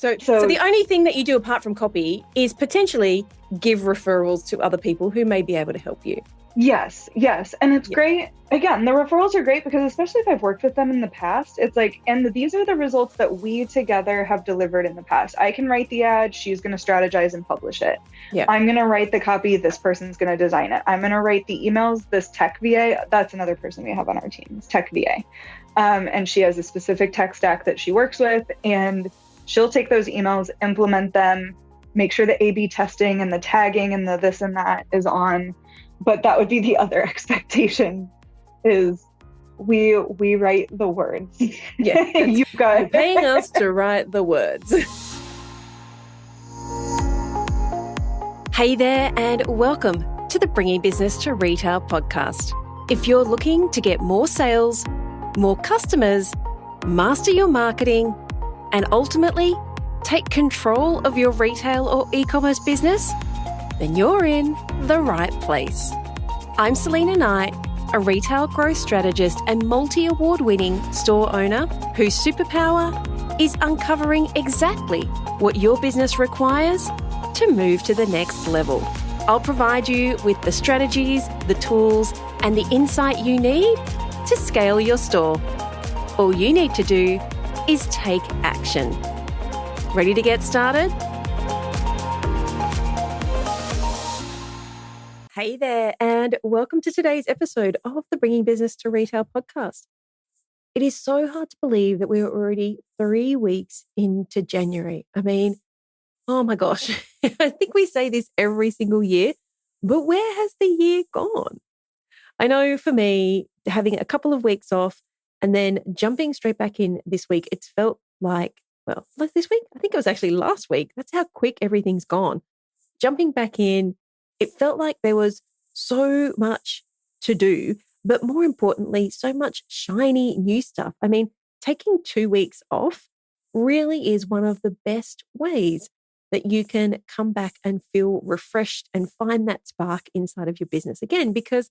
So So the only thing that you do apart from copy is potentially give referrals to other people who may be able to help you. yes. And it's great. Again, the referrals are great because especially if I've worked with them in the past, it's like, and these are the results that we together have delivered in the past. I can write the ad, she's going to strategize and publish it. Yeah. I'm going to write the copy, this person's going to design it. I'm going to write the emails, this tech VA, that's another person we have on our team, is tech VA. And she has a specific tech stack that she works with, and she'll take those emails, implement them, make sure the A/B testing and the tagging and the this and that is on. But that would be the other expectation, is we write the words. Yeah. You've got You're paying us to write the words. Hey there, and welcome to the Bringing Business to Retail podcast. If you're looking to get more sales, more customers, master your marketing, and ultimately take control of your retail or e-commerce business, then you're in the right place. I'm Selena Knight, a retail growth strategist and multi-award-winning store owner whose superpower is uncovering exactly what your business requires to move to the next level. I'll provide you with the strategies, the tools, and the insight you need to scale your store. All you need to do is take action. Ready to get started? Hey there, and welcome to today's episode of the Bringing Business to Retail podcast. It is so hard to believe that we're already 3 weeks into January. I mean, oh my gosh, I think we say this every single year, but where has the year gone? I know for me, having a couple of weeks off and then jumping straight back in this week, it's felt like this week, I think it was actually last week. That's how quick everything's gone. Jumping back in, it felt like there was so much to do, but more importantly, so much shiny new stuff. I mean, taking 2 weeks off really is one of the best ways that you can come back and feel refreshed and find that spark inside of your business again, because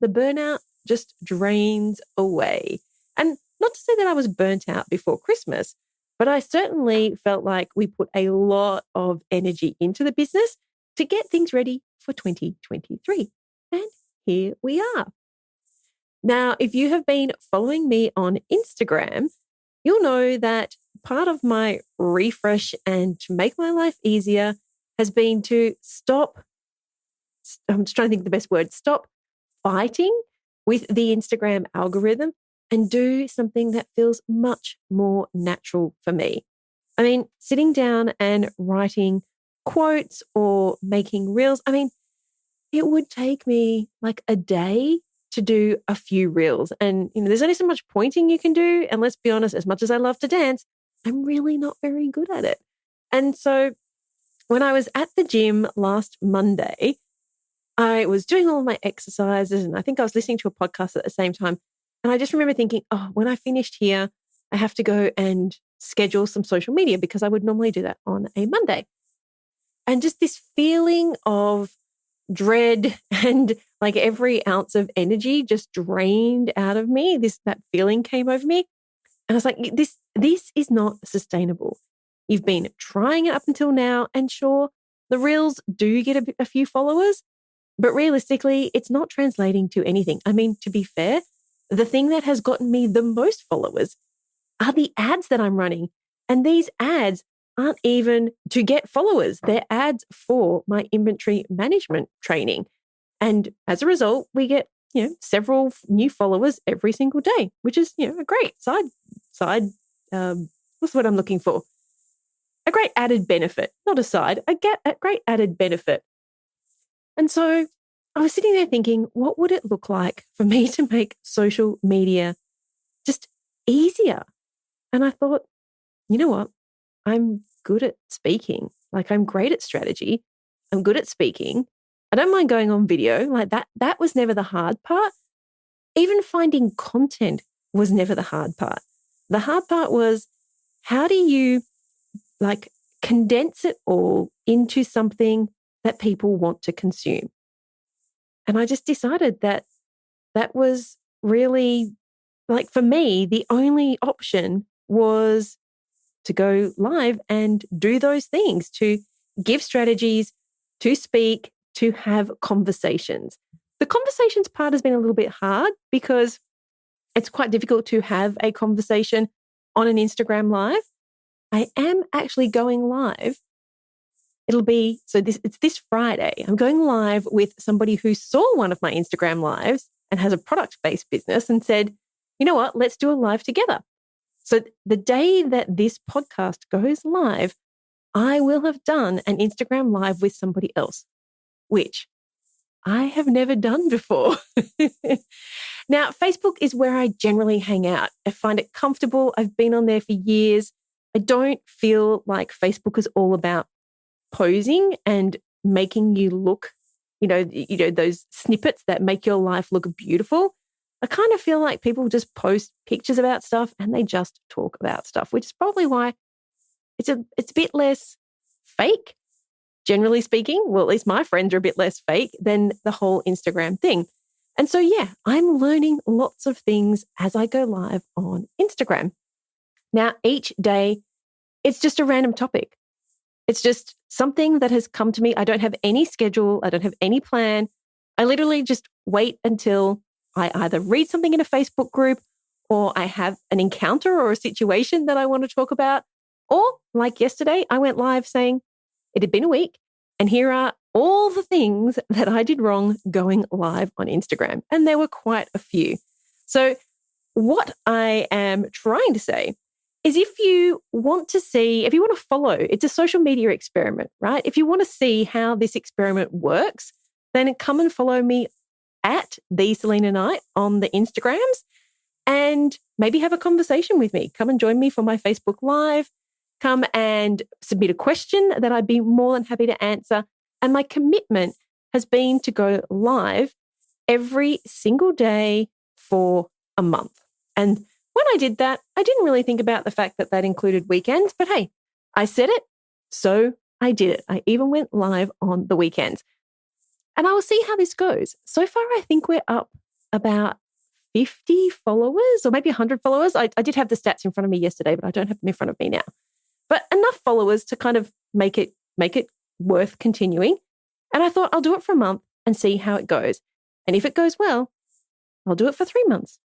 the burnout just drains away. And not to say that I was burnt out before Christmas, but I certainly felt like we put a lot of energy into the business to get things ready for 2023. And here we are. Now, if you have been following me on Instagram, you'll know that part of my refresh and to make my life easier has been to stop, I'm just trying to think of the best word, stop fighting with the Instagram algorithm and do something that feels much more natural for me. I mean, sitting down and writing quotes or making reels, I mean, it would take me like a day to do a few reels. And, there's only so much pointing you can do. And let's be honest, as much as I love to dance, I'm really not very good at it. And so when I was at the gym last Monday, I was doing all of my exercises and I think I was listening to a podcast at the same time. And I just remember thinking, when I finished here, I have to go and schedule some social media because I would normally do that on a Monday. And just this feeling of dread and like every ounce of energy just drained out of me. That feeling came over me. And I was like, this is not sustainable. You've been trying it up until now. And sure, the reels do get a few followers, but realistically, it's not translating to anything. I mean, to be fair, the thing that has gotten me the most followers are the ads that I'm running. And these ads aren't even to get followers. They're ads for my inventory management training. And as a result, we get, several new followers every single day, which is, a great side, what's the word I'm looking for? A great added benefit, not a side, a great added benefit. And so I was sitting there thinking, what would it look like for me to make social media just easier? And I thought, you know what? I'm good at speaking. Like, I'm great at strategy. I'm good at speaking. I don't mind going on video. Like that was never the hard part. Even finding content was never the hard part. The hard part was, how do you condense it all into something that people want to consume? And I just decided that was really, for me, the only option was to go live and do those things, to give strategies, to speak, to have conversations. The conversations part has been a little bit hard because it's quite difficult to have a conversation on an Instagram live. I am actually going live. It's this Friday. I'm going live with somebody who saw one of my Instagram lives and has a product-based business and said, you know what, let's do a live together. So the day that this podcast goes live, I will have done an Instagram live with somebody else, which I have never done before. Now, Facebook is where I generally hang out. I find it comfortable. I've been on there for years. I don't feel like Facebook is all about posing and making you look, those snippets that make your life look beautiful. I kind of feel like people just post pictures about stuff and they just talk about stuff, which is probably why it's a bit less fake, generally speaking. Well, at least my friends are a bit less fake than the whole Instagram thing. And so, yeah, I'm learning lots of things as I go live on Instagram. Now, each day, it's just a random topic. It's just something that has come to me. I don't have any schedule. I don't have any plan. I literally just wait until I either read something in a Facebook group or I have an encounter or a situation that I want to talk about. Or like yesterday, I went live saying it had been a week and here are all the things that I did wrong going live on Instagram. And there were quite a few. So what I am trying to say is if you want to follow, it's a social media experiment, right? If you want to see how this experiment works, then come and follow me at the Selena Knight on the Instagrams and maybe have a conversation with me. Come and join me for my Facebook Live. Come and submit a question that I'd be more than happy to answer. And my commitment has been to go live every single day for a month. And when I did that, I didn't really think about the fact that that included weekends, but hey, I said it, so I did it. I even went live on the weekends. And I will see how this goes. So far, I think we're up about 50 followers or maybe 100 followers. I did have the stats in front of me yesterday, but I don't have them in front of me now. But enough followers to kind of make it worth continuing. And I thought I'll do it for a month and see how it goes. And if it goes well, I'll do it for 3 months.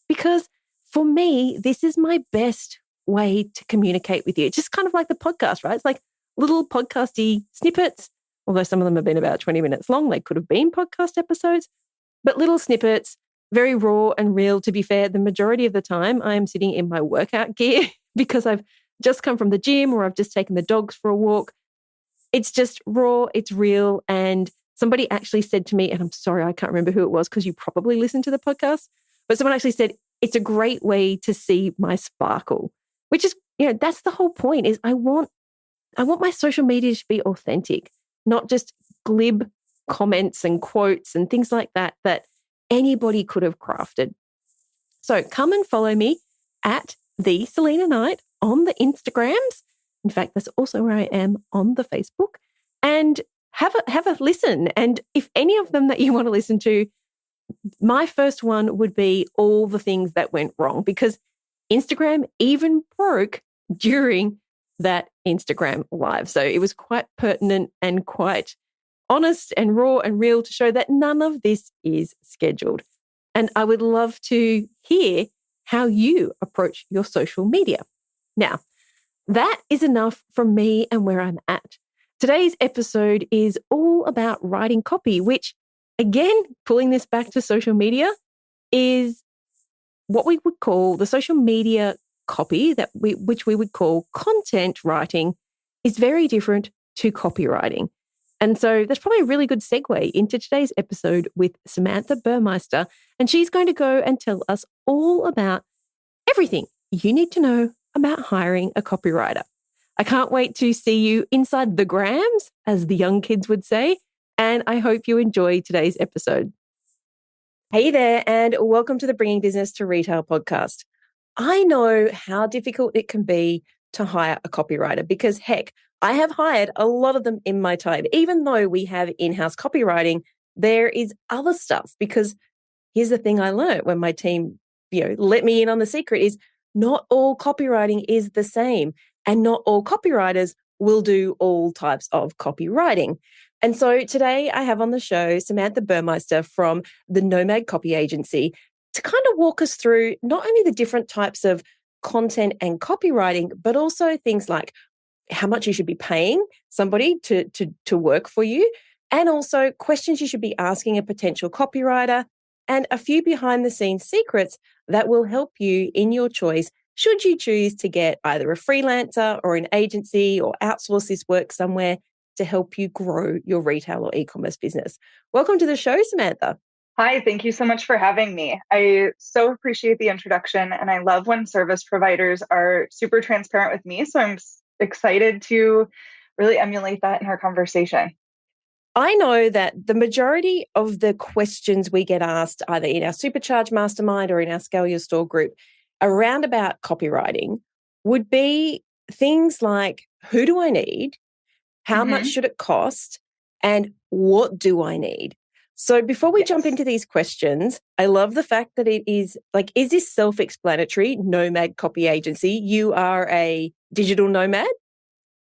Because for me, this is my best way to communicate with you. It's just kind of like the podcast, right? It's like little podcasty snippets, although some of them have been about 20 minutes long. They could have been podcast episodes, but little snippets, very raw and real. To be fair, the majority of the time I am sitting in my workout gear because I've just come from the gym or I've just taken the dogs for a walk. It's just raw, it's real. And somebody actually said to me, and I'm sorry, I can't remember who it was because you probably listened to the podcast, but someone actually said, it's a great way to see my sparkle, which is, that's the whole point is I want my social media to be authentic, not just glib comments and quotes and things like that anybody could have crafted. So come and follow me at the Selena Knight on the Instagrams. In fact, that's also where I am on the Facebook, and have a listen. And if any of them that you want to listen to, my first one would be all the things that went wrong, because Instagram even broke during that Instagram live. So it was quite pertinent and quite honest and raw and real to show that none of this is scheduled. And I would love to hear how you approach your social media. Now, that is enough from me and where I'm at. Today's episode is all about writing copy, which, again, pulling this back to social media, is what we would call the social media copy, which we would call content writing, is very different to copywriting. And so that's probably a really good segue into today's episode with Samantha Burmeister. And she's going to go and tell us all about everything you need to know about hiring a copywriter. I can't wait to see you inside the grams, as the young kids would say. And I hope you enjoy today's episode. Hey there, and welcome to the Bringing Business to Retail podcast. I know how difficult it can be to hire a copywriter because, heck, I have hired a lot of them in my time. Even though we have in-house copywriting, there is other stuff, because here's the thing I learned when my team, let me in on the secret, is not all copywriting is the same. and not all copywriters will do all types of copywriting. And so today I have on the show Samantha Burmeister from the Nomad Copy Agency to kind of walk us through not only the different types of content and copywriting, but also things like how much you should be paying somebody to work for you, and also questions you should be asking a potential copywriter, and a few behind the scenes secrets that will help you in your choice should you choose to get either a freelancer or an agency or outsource this work somewhere to help you grow your retail or e-commerce business. Welcome to the show, Samantha. Hi, thank you so much for having me. I so appreciate the introduction, and I love when service providers are super transparent with me. So I'm excited to really emulate that in our conversation. I know that the majority of the questions we get asked either in our Supercharge Mastermind or in our Scale Your Store group around about copywriting would be things like, who do I need? How much should it cost? And what do I need? So before we jump into these questions, I love the fact that it is like, is this self-explanatory? Nomad Copy Agency. You are a digital nomad?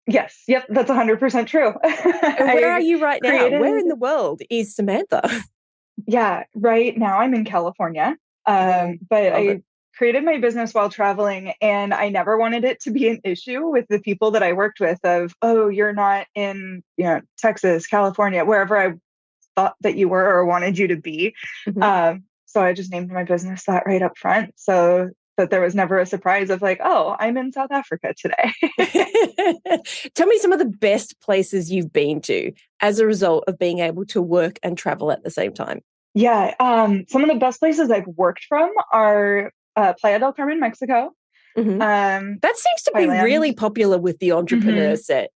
Yes. Yep. That's 100% true. And where are you right now? Where in the world is Samantha? Yeah. Right now I'm in California. But I created my business while traveling, and I never wanted it to be an issue with the people that I worked with of, oh, you're not in, Texas, California, wherever I thought that you were or wanted you to be. So I just named my business that right up front, so that there was never a surprise of like, oh, I'm in South Africa today. Tell me some of the best places you've been to as a result of being able to work and travel at the same time. Yeah. Some of the best places I've worked from are Playa del Carmen, Mexico. That seems to be really popular with the entrepreneur set.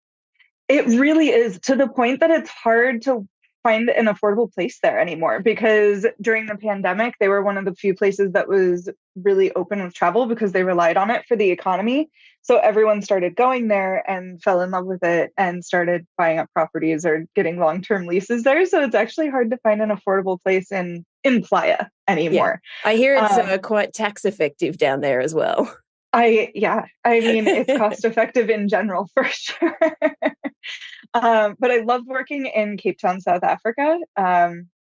It really is, to the point that it's hard to find an affordable place there anymore, because during the pandemic, they were one of the few places that was really open with travel because they relied on it for the economy. So everyone started going there and fell in love with it and started buying up properties or getting long-term leases there. So it's actually hard to find an affordable place in Playa anymore. Yeah. I hear it's quite tax effective down there as well. I mean, it's cost effective in general for sure. But I love working in Cape Town, South Africa,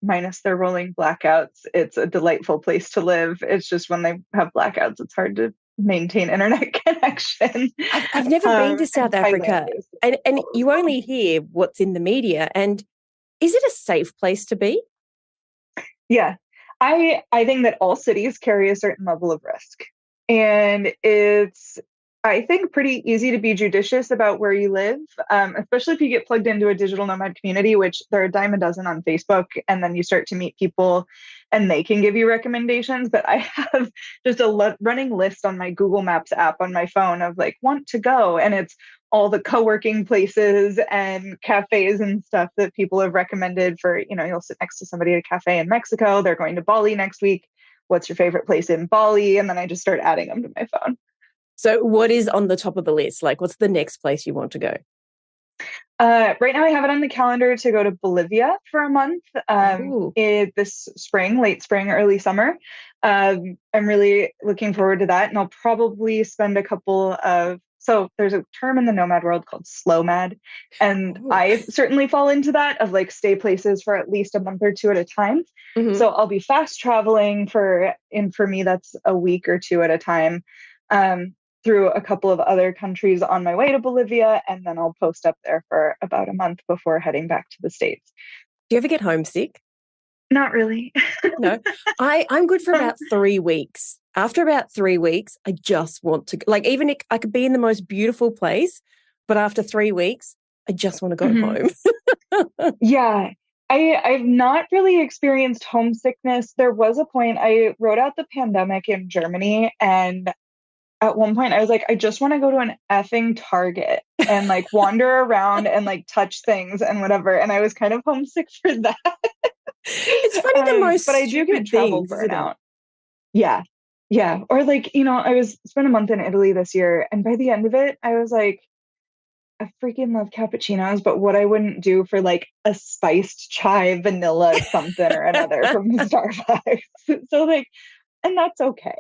minus their rolling blackouts. It's a delightful place to live. It's just when they have blackouts, it's hard to maintain internet connection. I've never been to South Africa, and you only hear what's in the media. And is it a safe place to be? Yeah, I think that all cities carry a certain level of risk. And it's, I think, pretty easy to be judicious about where you live, especially if you get plugged into a digital nomad community, which there are a dime a dozen on Facebook, and then you start to meet people and they can give you recommendations. But I have just a running list on my Google Maps app on my phone of like, want to go. And it's all the co-working places and cafes and stuff that people have recommended for, you'll sit next to somebody at a cafe in Mexico. They're going to Bali next week. What's your favorite place in Bali? And then I just start adding them to my phone. So what is on the top of the list? Like, what's the next place you want to go? Right now I have it on the calendar to go to Bolivia for a month this spring, late spring, early summer. I'm really looking forward to that. And I'll probably spend a couple of, so there's a term in the nomad world called slow mad. And I certainly fall into that of like stay places for at least a month or two at a time. So I'll be fast traveling for me, that's a week or two at a time, through a couple of other countries on my way to Bolivia. And then I'll post up there for about a month before heading back to the States. Do you ever get homesick? Not really. No, I'm good for about 3 weeks. After about 3 weeks, I just want to, like, even if I could be in the most beautiful place, but after 3 weeks, I just want to go home. Yeah. I've not really experienced homesickness. There was a point I wrote out the pandemic in Germany, and at one point I was like, I just want to go to an effing Target and like wander around and like touch things and whatever. And I was kind of homesick for that. It's funny, the most but I do get travel burnout. Yeah. Yeah. Or like, I spent a month in Italy this year, and by the end of it, I was like, I freaking love cappuccinos, but what I wouldn't do for like a spiced chai vanilla something or another from Starbucks. So like, and that's okay.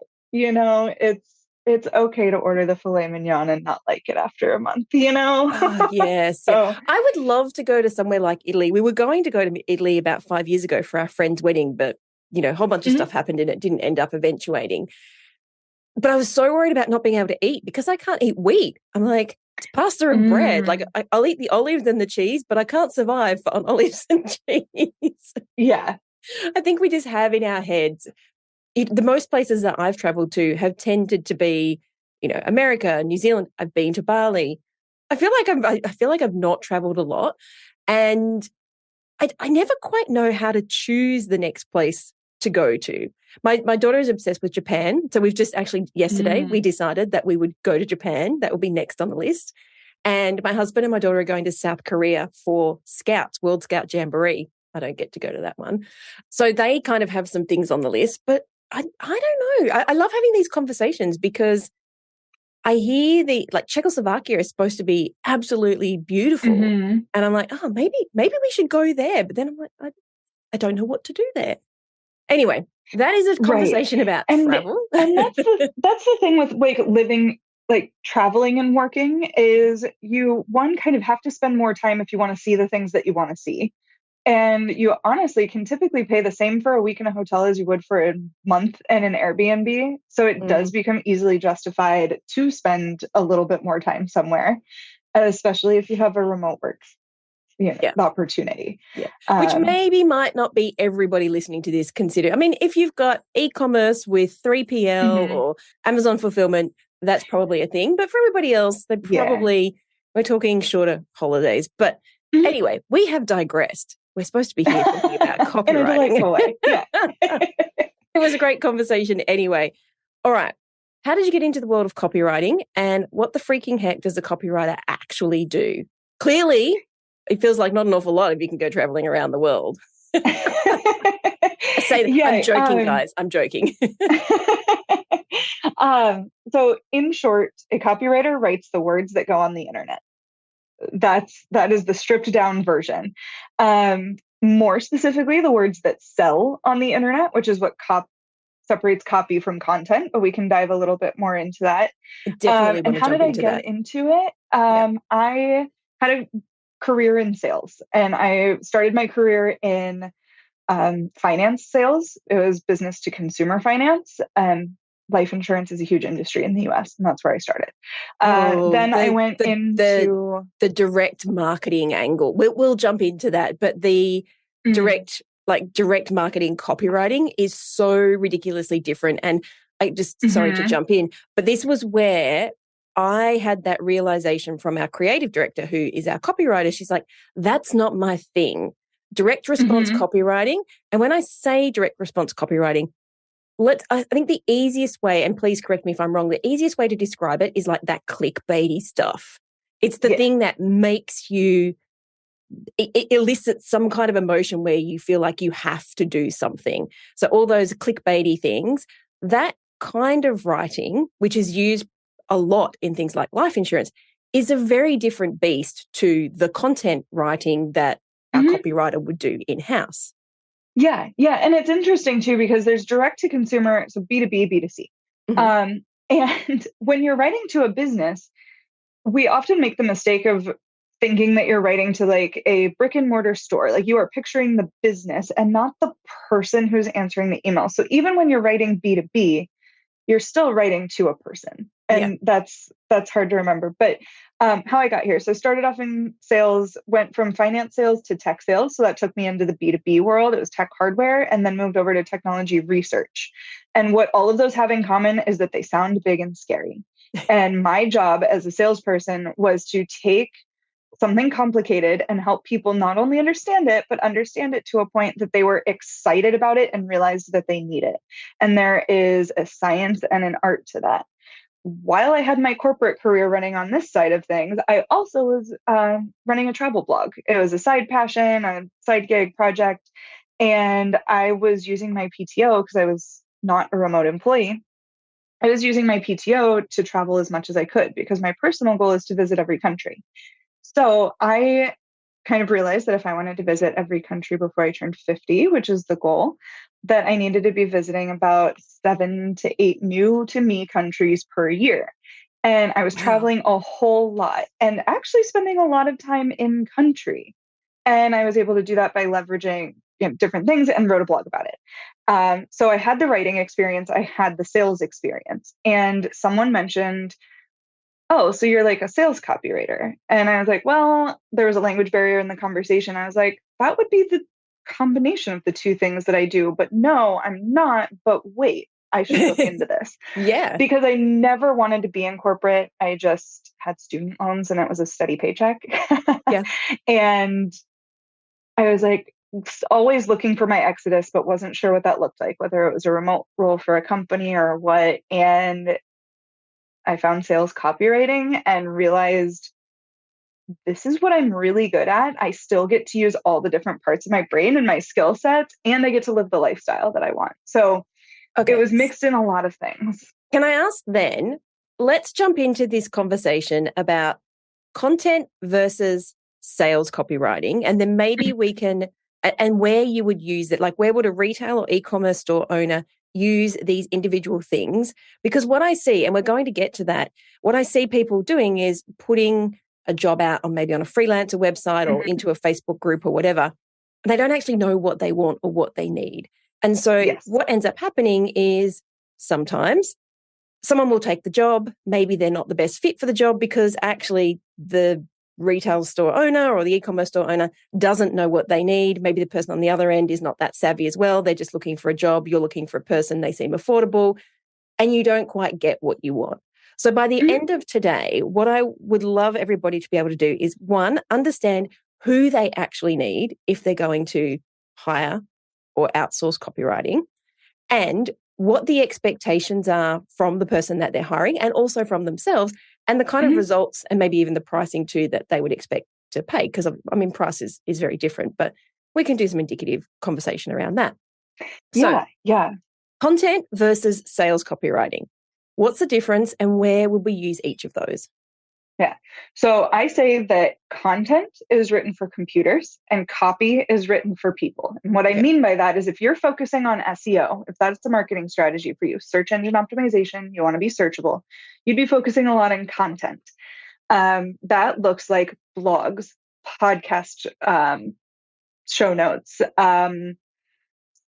it's okay to order the filet mignon and not like it after a month, you know? Oh, yes. Yeah. So, I would love to go to somewhere like Italy. We were going to go to Italy about 5 years ago for our friend's wedding, but, a whole bunch of mhm. stuff happened and it didn't end up eventuating. But I was so worried about not being able to eat because I can't eat wheat. I'm like, it's pasta and bread. Like, Mm, I'll eat the olives and the cheese, but I can't survive on olives and cheese. yeah. I think we just have in our heads, the most places that I've traveled to have tended to be, America, New Zealand. I've been to Bali. I feel like I've not traveled a lot, and I never quite know how to choose the next place to go to. My daughter is obsessed with Japan, so we've just actually yesterday we Mm. decided that we would go to Japan. That will be next on the list. And my husband and my daughter are going to South Korea for Scouts, World Scout Jamboree. I don't get to go to that one. So they kind of have some things on the list, but I don't know. I love having these conversations because I hear like Czechoslovakia is supposed to be absolutely beautiful. Hmm. And I'm like, oh, maybe we should go there. But then I'm like, I don't know what to do there. Anyway, that is a Right. conversation about And travel. that's the thing with like living, like traveling and working is you one kind of have to spend more time if you want to see the things that you want to see. And you honestly can typically pay the same for a week in a hotel as you would for a month in an Airbnb. So it does Mm, become easily justified to spend a little bit more time somewhere, especially if you have a remote work, yeah. opportunity. Yeah. Which Um, maybe might not be everybody listening to this consider. I mean, if you've got e-commerce with 3PL mhm, or Amazon fulfillment, that's probably a thing. But for everybody else, yeah. we're talking shorter holidays. But Mhm. anyway, we have digressed. We're supposed to be here talking about In a copywriting. delightful way. Yeah. It was a great conversation anyway. All right. How did you get into the world of copywriting and what the freaking heck does a copywriter actually do? Clearly, it feels like not an awful lot if you can go traveling around the world. I say that. I'm Yeah. joking, guys. I'm joking. So in short, a copywriter writes the words that go on the internet. That is the stripped down version. More specifically, the words that sell on the internet, which is what separates copy from content, but we can dive a little bit more into that. Definitely And want to how did jump I into get that. into it? Yeah. I had a career in sales, and I started my career in finance sales. It was business to consumer finance. Life insurance is a huge industry in the US, and that's where I started. Oh, Then I went the into the direct marketing angle. We'll jump into that, but the mm, direct marketing copywriting is so ridiculously different. And I just sorry to mhm, jump in, but this was where I had that realization from our creative director, who is our copywriter. She's like, that's not my thing. Direct response mhm, copywriting. And when I say direct response copywriting, I think the easiest way, and please correct me if I'm wrong, the easiest way to describe it is like that clickbaity stuff. It's the yeah, thing that makes you, it elicits some kind of emotion where you feel like you have to do something. So all those clickbaity things, that kind of writing, which is used a lot in things like life insurance, is a very different beast to the content writing that our mhm, copywriter would do in-house. yeah, yeah. And it's interesting too because there's direct to consumer, so B2B, B2C. Mhm. And when you're writing to a business, we often make the mistake of thinking that you're writing to like a brick and mortar store. Like you are picturing the business and not the person who's answering the email. So even when you're writing B2B, you're still writing to a person. Yeah. And that's hard to remember. But how I got here. So I started off in sales, went from finance sales to tech sales. So that took me into the B2B world. It was tech hardware, and then moved over to technology research. And what all of those have in common is that they sound big and scary. And my job as a salesperson was to take something complicated and help people not only understand it, but understand it to a point that they were excited about it and realized that they need it. And there is a science and an art to that. While I had my corporate career running on this side of things, I also was running a travel blog. It was a side passion, a side gig project. And I was using my PTO because I was not a remote employee. I was using my PTO to travel as much as I could because my personal goal is to visit every country. So I kind of realized that if I wanted to visit every country before I turned 50, which is the goal, that I needed to be visiting about 7 to 8 new to me countries per year. And I was Wow. traveling a whole lot and actually spending a lot of time in country. And I was able to do that by leveraging different things and wrote a blog about it. So I had the writing experience, I had the sales experience, and someone mentioned, oh, so you're like a sales copywriter. And I was like, well, there was a language barrier in the conversation. I was like, that would be the combination of the two things that I do. But no, I'm not. But wait, I should look into this Yeah. because I never wanted to be in corporate. I just had student loans and it was a steady paycheck. Yeah. And I was like, always looking for my exodus, but wasn't sure what that looked like, whether it was a remote role for a company or what. And I found sales copywriting and realized this is what I'm really good at. I still get to use all the different parts of my brain and my skill sets, and I get to live the lifestyle that I want. So it Okay. was mixed in a lot of things. Can I ask then, let's jump into this conversation about content versus sales copywriting. And then maybe we can, and where you would use it, like where would a retail or e-commerce store owner use these individual things? Because what I see, and we're going to get to that, what I see people doing is putting a job out on maybe on a freelancer website or into a Facebook group or whatever. They don't actually know what they want or what they need. And so Yes. what ends up happening is sometimes someone will take the job. Maybe they're not the best fit for the job because actually the retail store owner or the e-commerce store owner doesn't know what they need. Maybe the person on the other end is not that savvy as well. They're just looking for a job. You're looking for a person. They seem affordable and you don't quite get what you want. So by the end of today, what I would love everybody to be able to do is, one, understand who they actually need if they're going to hire or outsource copywriting, and what the expectations are from the person that they're hiring and also from themselves, and the kind of results and maybe even the pricing too that they would expect to pay. Because I mean, price is very different, but we can do some indicative conversation around that. So Yeah. content versus sales copywriting. What's the difference and where would we use each of those? Yeah. So I say that content is written for computers and copy is written for people. And what I mean by that is if you're focusing on SEO, if that's the marketing strategy for you, search engine optimization, you want to be searchable, you'd be focusing a lot on content. That looks like blogs, podcast show notes,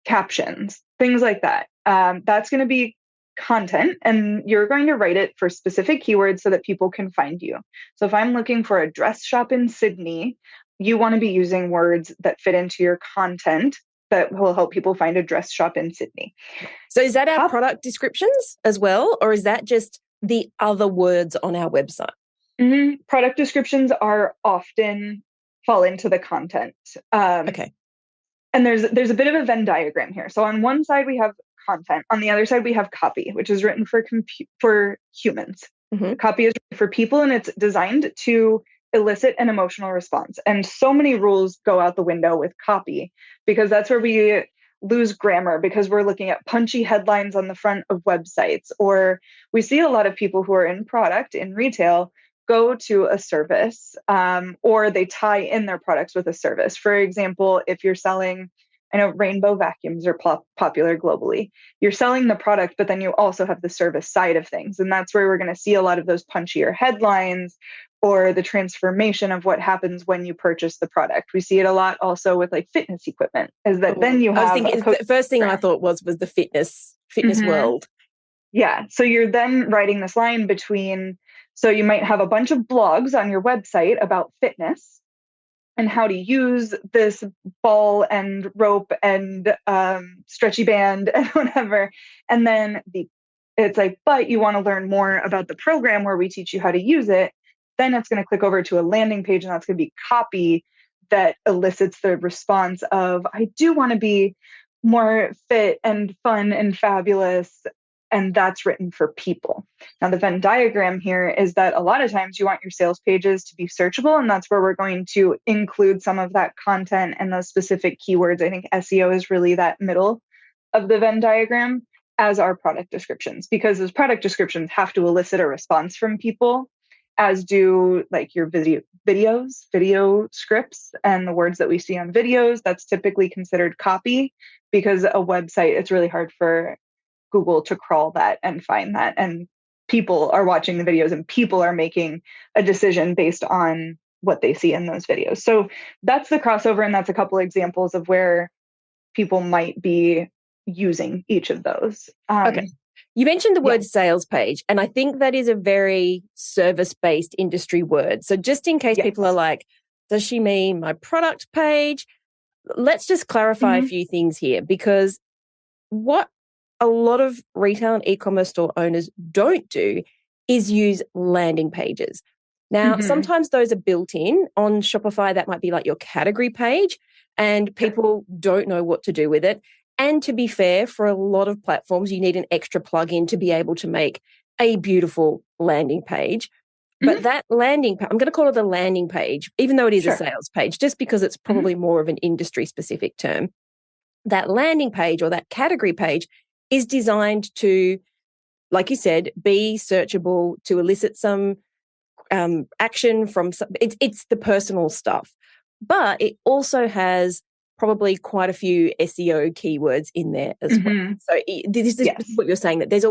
captions, things like that. That's going to be content, and you're going to write it for specific keywords so that people can find you. So if I'm looking for a dress shop in Sydney, you want to be using words that fit into your content that will help people find a dress shop in Sydney. So is that our product descriptions as well, or is that just the other words on our website? Product descriptions are often fall into the content. Okay. And there's a bit of a Venn diagram here. So on one side we have content, on the other side we have copy, which is written for humans. Copy is written for people, and it's designed to elicit an emotional response. And so many rules go out the window with copy because that's where we lose grammar, because we're looking at punchy headlines on the front of websites, or we see a lot of people who are in product in retail go to a service, or they tie in their products with a service. For example, if you're selling, I know rainbow vacuums are popular globally. You're selling the product, but then you also have the service side of things. And that's where we're going to see a lot of those punchier headlines or the transformation of what happens when you purchase the product. We see it a lot also with like fitness equipment, is that then you have... I was thinking, the first thing I thought was the fitness world. Yeah. So you're then writing this line between, so you might have a bunch of blogs on your website about fitness and how to use this ball and rope and stretchy band and whatever. And then it's like, but you want to learn more about the program where we teach you how to use it. Then it's going to click over to a landing page, and that's going to be copy that elicits the response of, I do want to be more fit and fun and fabulous. And that's written for people. Now, the Venn diagram here is that a lot of times you want your sales pages to be searchable, and that's where we're going to include some of that content and those specific keywords. I think SEO is really that middle of the Venn diagram, as are product descriptions, because those product descriptions have to elicit a response from people. as do like your video scripts and the words that we see on videos. That's typically considered copy, because a website, it's really hard for Google to crawl that and find that. And people are watching the videos and people are making a decision based on what they see in those videos. So that's the crossover. And that's a couple examples of where people might be using each of those. Okay. You mentioned the Yeah. word sales page, and I think that is a very service-based industry word. So just in case Yes. people are like, does she mean my product page? Let's just clarify a few things here, because what a lot of retail and e-commerce store owners don't do is use landing pages. Now, sometimes those are built in on Shopify. That might be like your category page, and people don't know what to do with it. And to be fair, for a lot of platforms, you need an extra plugin to be able to make a beautiful landing page. But that landing page, I'm going to call it a landing page, even though it is a sales page, just because it's probably more of an industry specific term. That landing page or that category page is designed to, like you said, be searchable, to elicit some action from some, it's the personal stuff. But it also has probably quite a few SEO keywords in there as well. So this is what you're saying, that there's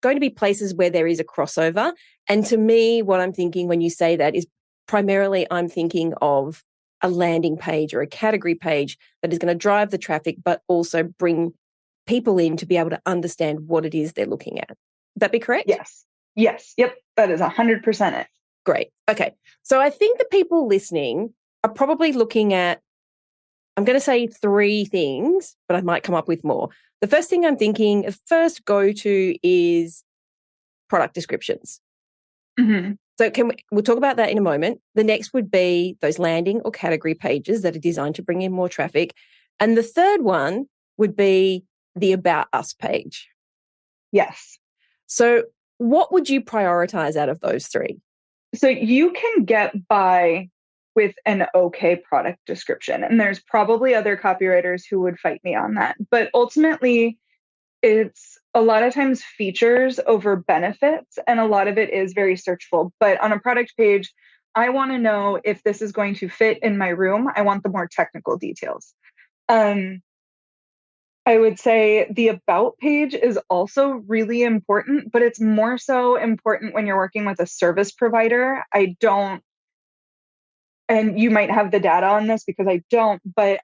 going to be places where there is a crossover. And to me, what I'm thinking when you say that is primarily I'm thinking of a landing page or a category page that is going to drive the traffic, but also bring people in to be able to understand what it is they're looking at. Would that be correct? Yes. Yep. That is 100% it. Great. Okay. So I think the people listening are probably looking at, I'm going to say 3 things, but I might come up with more. The first thing I'm thinking of first go to is product descriptions. So we'll talk about that in a moment. The next would be those landing or category pages that are designed to bring in more traffic. And the third one would be the About Us page. Yes. So what would you prioritize out of those 3? So you can get by with an okay product description. And there's probably other copywriters who would fight me on that. But ultimately, it's a lot of times features over benefits, and a lot of it is very searchable. But on a product page, I want to know if this is going to fit in my room. I want the more technical details. I would say the About page is also really important, but it's more so important when you're working with a service provider. And you might have the data on this because I don't, but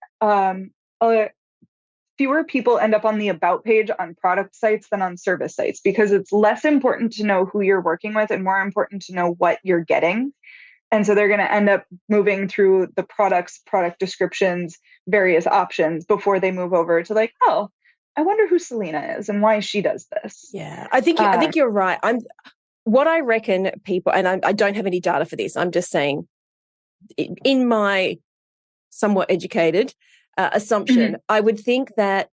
fewer people end up on the About page on product sites than on service sites, because it's less important to know who you're working with and more important to know what you're getting. And so they're going to end up moving through the products, product descriptions, various options before they move over to like, oh, I wonder who Selena is and why she does this. Yeah, I think you're right. What I reckon people, and I don't have any data for this, I'm just saying in my somewhat educated assumption, I would think that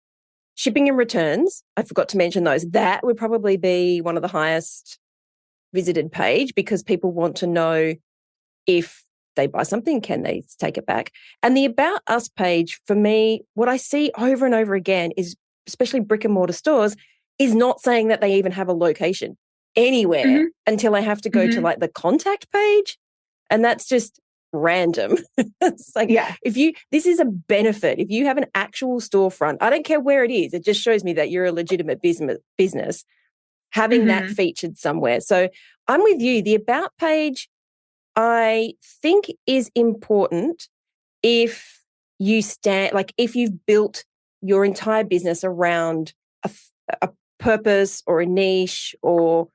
shipping and returns, I forgot to mention those, that would probably be one of the highest visited page, because people want to know if they buy something, can they take it back? And the About Us page, for me, what I see over and over again is, especially brick and mortar stores, is not saying that they even have a location anywhere until I have to go to like the contact page. And that's just random. It's like, this is a benefit. If you have an actual storefront, I don't care where it is, it just shows me that you're a legitimate business having that featured somewhere. So I'm with you. The About page, I think, is important if you if you've built your entire business around a purpose or a niche or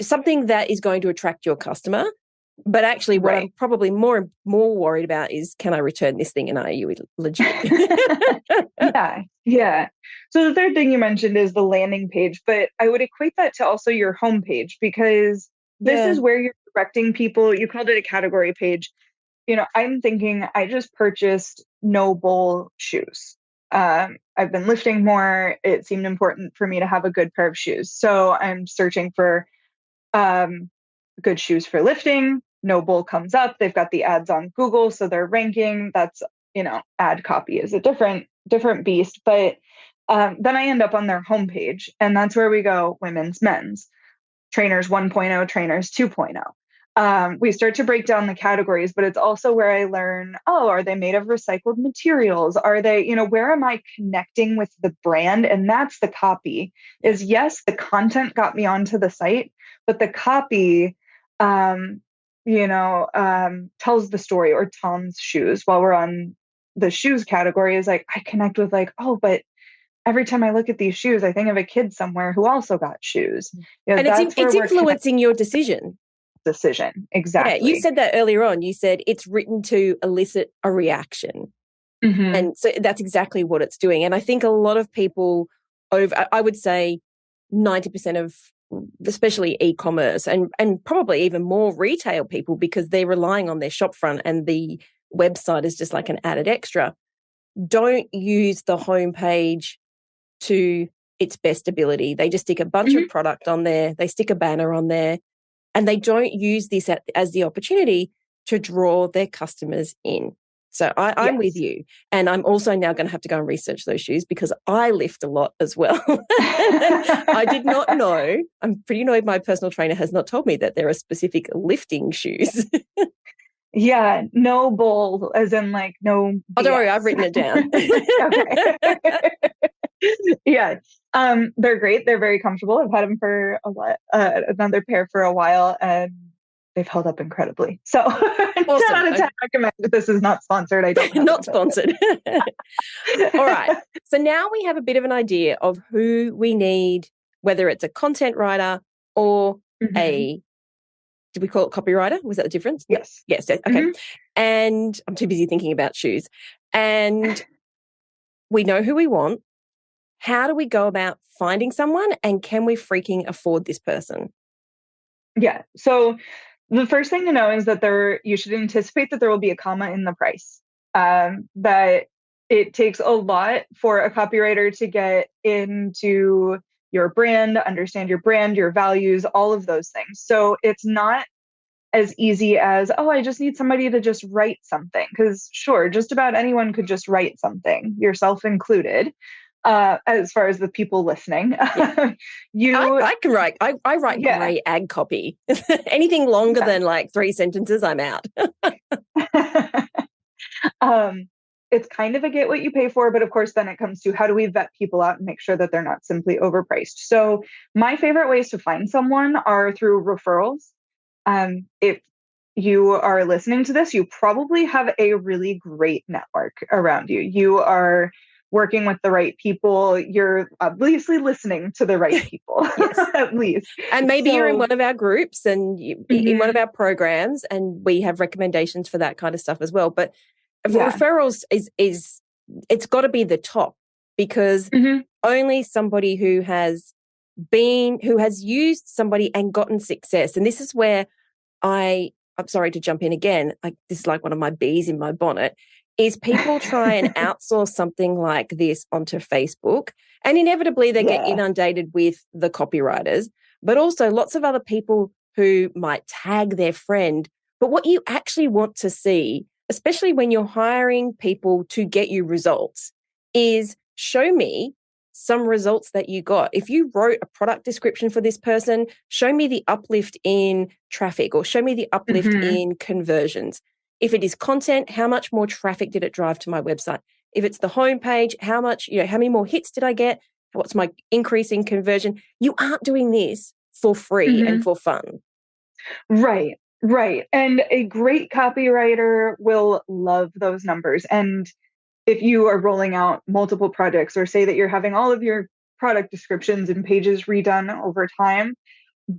something that is going to attract your customer. But actually, what I'm probably more worried about is, can I return this thing and are you legit? Yeah. So the third thing you mentioned is the landing page, but I would equate that to also your homepage, because this is where you're directing people. You called it a category page. You know, I'm thinking I just purchased no bull shoes. I've been lifting more. It seemed important for me to have a good pair of shoes. So I'm searching for good shoes for lifting. No bull comes up. They've got the ads on Google, so they're ranking. That's, ad copy is a different beast. But then I end up on their homepage, and that's where we go women's, men's. trainers 1.0, trainers 2.0. We start to break down the categories, but it's also where I learn, oh, are they made of recycled materials? Are they, where am I connecting with the brand? And that's the copy is, yes, the content got me onto the site, but the copy, tells the story. Or Tom's shoes, while we're on the shoes category, is like, I connect with like, oh, but every time I look at these shoes, I think of a kid somewhere who also got shoes. And it's influencing your decision. Exactly. Yeah, you said that earlier on. You said it's written to elicit a reaction. Mm-hmm. And so that's exactly what it's doing. And I think a lot of people, I would say 90% of especially e-commerce and probably even more retail people, because they're relying on their shop front and the website is just like an added extra, don't use the homepage to its best ability. They just stick a bunch of product on there. They stick a banner on there. And they don't use this as the opportunity to draw their customers in. So I'm with you. And I'm also now going to have to go and research those shoes, because I lift a lot as well. I did not know. I'm pretty annoyed my personal trainer has not told me that there are specific lifting shoes. Yeah, no bull, as in like no BS. Oh, don't worry, I've written it down. Okay. Yeah. They're great. They're very comfortable. I've had them for another pair for a while, and they've held up incredibly. So awesome. 10 out of 10 recommend. This is not sponsored. I don't not sponsored. All right. So now we have a bit of an idea of who we need, whether it's a content writer or did we call it copywriter? Was that the difference? Yes. Yes. Okay. And I'm too busy thinking about shoes. And we know who we want. How do we go about finding someone, and can we freaking afford this person? Yeah. So the first thing to know is that you should anticipate that there will be a comma in the price. That it takes a lot for a copywriter to get into your brand, understand your brand, your values, all of those things. So it's not as easy as, oh, I just need somebody to just write something. Because sure, just about anyone could just write something, yourself included. As far as the people listening, I can write. I write great ad copy. Anything longer than like 3 sentences, I'm out. It's kind of a get what you pay for, but of course, then it comes to how do we vet people out and make sure that they're not simply overpriced. So my favorite ways to find someone are through referrals. If you are listening to this, you probably have a really great network around you. You are working with the right people. You're obviously listening to the right people, at least. And maybe you're in one of our groups and in one of our programs, and we have recommendations for that kind of stuff as well. But referrals is it's got to be the top, because only somebody who has used somebody and gotten success. And this is where I'm sorry to jump in again. Like, this is like one of my bees in my bonnet. Is people try and outsource something like this onto Facebook, and inevitably they get inundated with the copywriters, but also lots of other people who might tag their friend. But what you actually want to see, especially when you're hiring people to get you results, is show me some results that you got. If you wrote a product description for this person, show me the uplift in traffic, or show me the uplift in conversions. If it is content, how much more traffic did it drive to my website? If it's the homepage, how many more hits did I get? What's my increase in conversion? You aren't doing this for free and for fun. Right. And a great copywriter will love those numbers. And if you are rolling out multiple projects, or say that you're having all of your product descriptions and pages redone over time,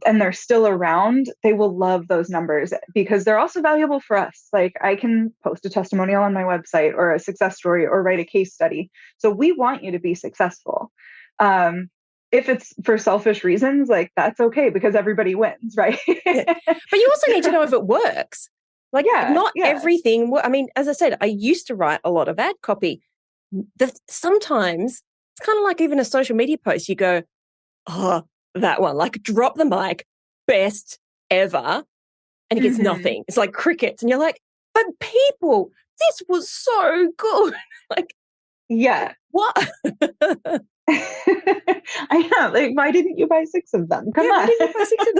and they're still around, they will love those numbers, because they're also valuable for us. Like, I can post a testimonial on my website, or a success story, or write a case study. So we want you to be successful. If it's for selfish reasons, like, that's okay, because everybody wins, right? But you also need to know if it works. Like, not everything. I mean, as I said, I used to write a lot of ad copy. Sometimes it's kind of like even a social media post. You go, oh, that one, like, drop the mic, best ever. And it gets nothing. It's like crickets. And you're like, but people, this was so good. Like, what? I know. Like, why didn't you buy 6 of them? Come on. Why didn't you buy 6 of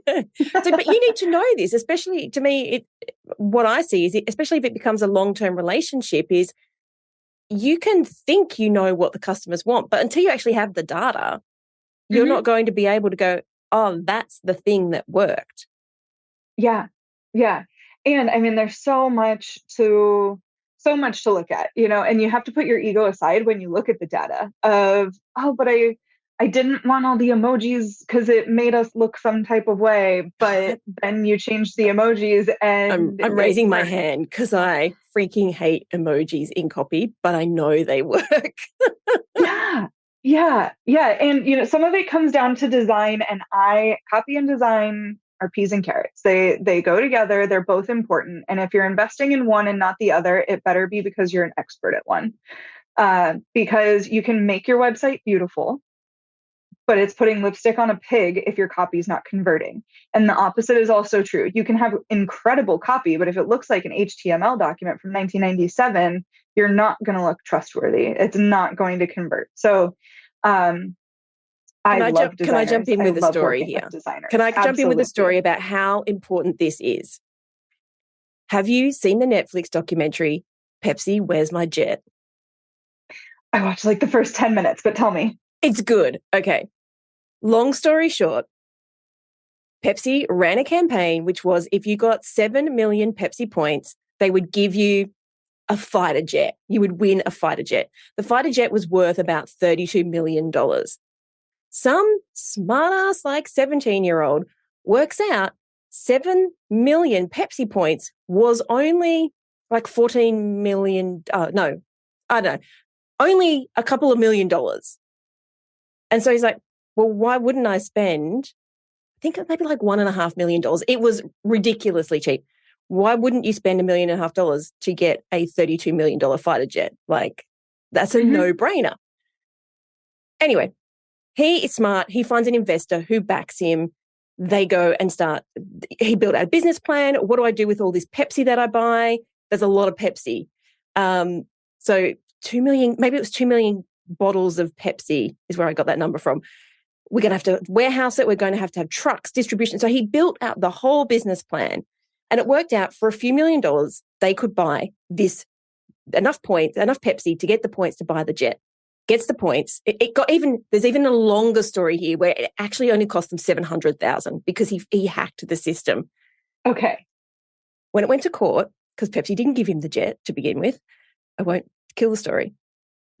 them? But you need to know this, especially to me, what I see is, especially if it becomes a long-term relationship, is you can think you know what the customers want, but until you actually have the data, you're not going to be able to go, oh, that's the thing that worked. Yeah. Yeah. And I mean, there's so much to look at, and you have to put your ego aside when you look at the data of, oh, but I didn't want all the emojis because it made us look some type of way, but then you changed the emojis and I'm raising my hand because I freaking hate emojis in copy, but I know they work. Yeah. And, some of it comes down to design, and copy and design are peas and carrots. They go together. They're both important. And if you're investing in one and not the other, it better be because you're an expert at one. Because you can make your website beautiful, but it's putting lipstick on a pig if your copy is not converting. And the opposite is also true. You can have incredible copy, but if it looks like an HTML document from 1997, you're not going to look trustworthy. It's not going to convert. So, Can I jump in with a story here? Can I jump in with a story about how important this is? Have you seen the Netflix documentary, Pepsi, Where's My Jet? I watched like the first 10 minutes, but tell me. It's good. Okay. Long story short, Pepsi ran a campaign, which was if you got 7 million Pepsi points, they would give you a fighter jet. You would win a fighter jet. The fighter jet was worth about $32 million. Some smart-ass, like 17-year-old, works out 7 million Pepsi points was only like 14 million. No, I don't know. Only a couple of $1 million. And so he's like, well, why wouldn't I spend, I think maybe like $1.5 million. It was ridiculously cheap. Why wouldn't you spend $1.5 million to get a $32 million fighter jet? Like, that's a no-brainer. Anyway, he is smart. He finds an investor who backs him. They go and he built out a business plan. What do I do with all this Pepsi that I buy? There's a lot of Pepsi. So 2 million, maybe it was 2 million bottles of Pepsi is where I got that number from. We're going to have to warehouse it. We're going to have trucks, distribution. So he built out the whole business plan, and it worked out for a few $1 million. They could buy enough Pepsi to get the points to buy the jet. Gets the points. There's even a longer story here where it actually only cost them $700,000 because he hacked the system. Okay. When it went to court, because Pepsi didn't give him the jet to begin with, I won't kill the story.